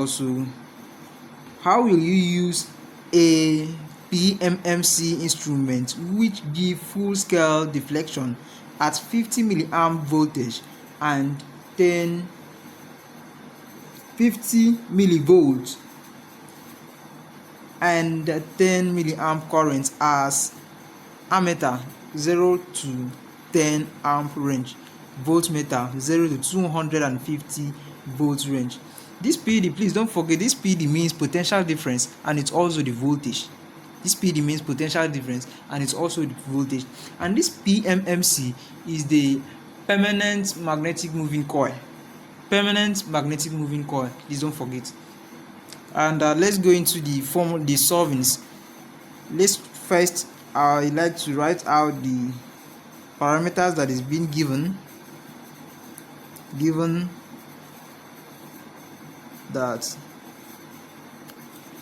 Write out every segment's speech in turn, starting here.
Also, how will you use a PMMC instrument which give full scale deflection at 50 milliamp voltage and 50 millivolts and 10 milliamp current as ammeter 0 to 10 amp range, voltmeter 0 to 250 volt range? This PD, please don't forget, this PD means potential difference and it's also the voltage. This PD means potential difference and it's also the voltage. And this PMMC is the permanent magnetic moving coil. Permanent magnetic moving coil, please don't forget. And let's go into the solvings. Let's first, I like to write out the parameters that is being given that.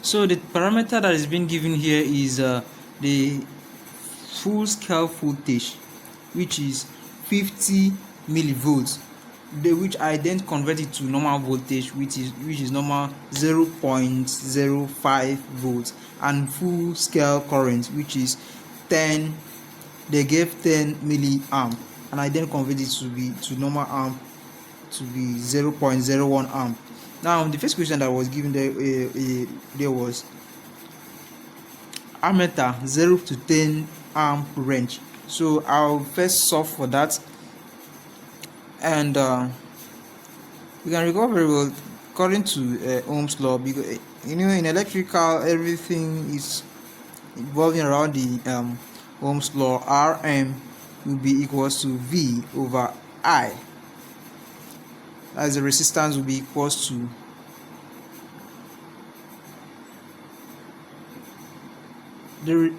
So the parameter that is being given here is the full scale voltage, which is 50 millivolts, which I then convert it to normal voltage, which is normal 0.05 volts, and full scale current, which is 10. They gave 10 milliamp, and I then convert it to normal amp, to be 0.01 amp. Now the first question that was given there was ammeter 0 to 10 amp range. So I'll first solve for that, and we can recall very well according to Ohm's law, because in electrical everything is revolving around the Ohm's law. Rm will be equals to V over I, as the resistance will be equals to the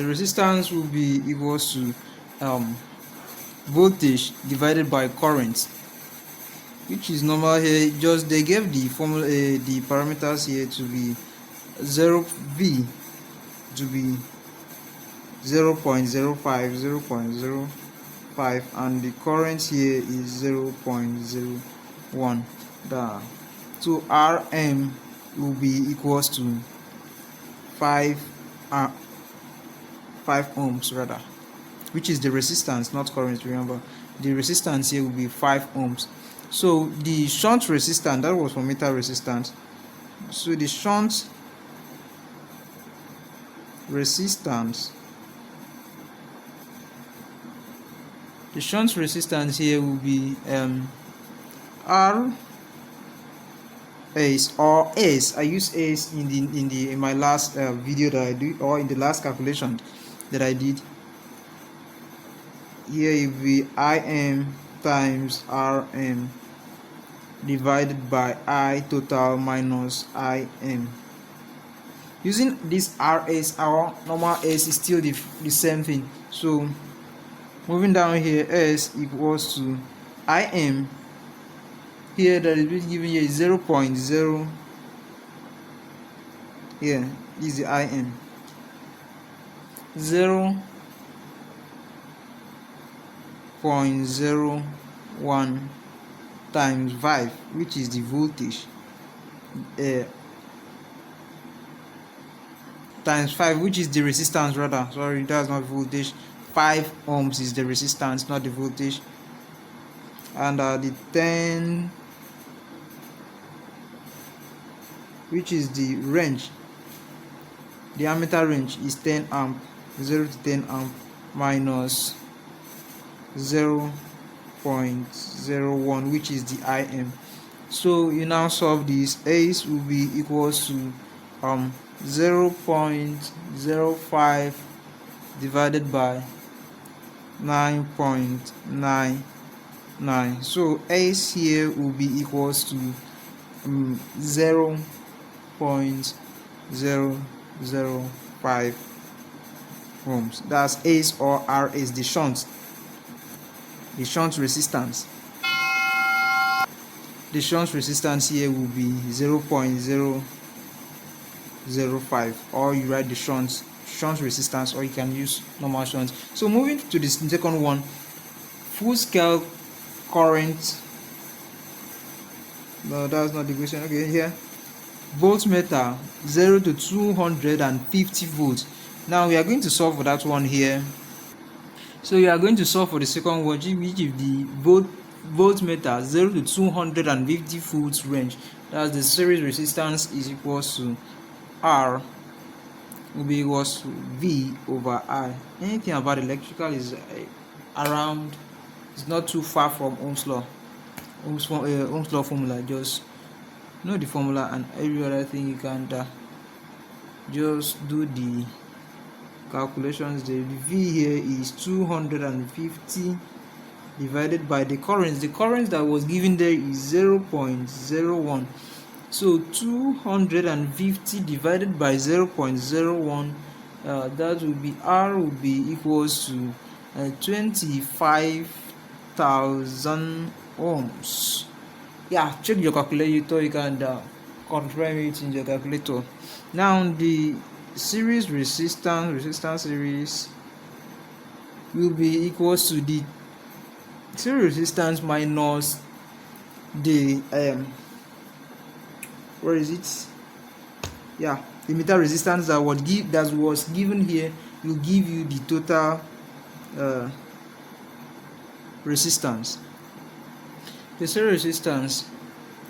resistance will be equals to voltage divided by current, which is normal here. Just they gave the formula, the parameters here to be 0V to be 0.05, and the current here is 0.01. So Rm will be equals to 5 ohms rather, which is the resistance, not current. Remember, the resistance here will be 5 ohms. So the shunt resistance, that was for meter resistance. So the shunt resistance here will be R S, or S. I use S in my last video that I did, or in the last calculation that I did. Here it will be Im times Rm divided by I total minus Im. Using this Rs, our normal S is still the same thing. So moving down here, S equals to Im. Here that is given here is 0.0. Here is the Im. 0.01 times 5, which is the voltage, times 5, which is the resistance rather. Sorry, that's not voltage. 5 ohms is the resistance, not the voltage. And the 10, which is the range, the ammeter range is 10 amp, 0 to 10 amp minus 0.01, which is the Im. So you now solve this. S will be equals to 0.05 divided by 9.99. So S here will be equals to 0.005 ohms. That's S or Rs, the shunt resistance. The shunt resistance here will be 0.005, or you write the shunt resistance, or you can use normal shunt. So moving to the second one, full scale current. No, that's not the question. Okay, here voltmeter 0 to 250 volts. Now we are going to solve for that one here. So you are going to solve for the second one, which is the voltmeter 0 to 250 volts range. That's the series resistance is equals to R will be equals to V over I. Anything about electrical is around, it's not too far from Ohm's law. Ohm's law formula. Just know the formula, and every other thing you can just do the calculations. The V here is 250 divided by the current. The current that was given there is 0.01. So 250 divided by 0.01, that will be R will be equals to 25,000 ohms. Yeah, check your calculator. You can confirm it in your calculator. Now the series resistance series will be equals to the series resistance minus the where is it? Yeah, the meter resistance that was given here will give you the total resistance. The series resistance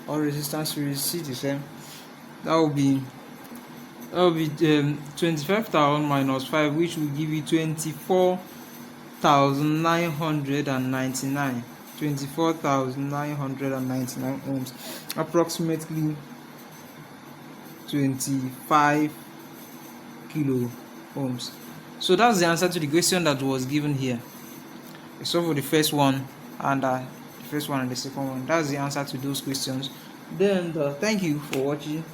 or resistance series is the same. That will be 25,000 minus 5, which will give you 24,999 ohms, approximately 25 kilo ohms. So that's the answer to the question that was given here. So for the first one and the second one, that's the answer to those questions. Then thank you for watching.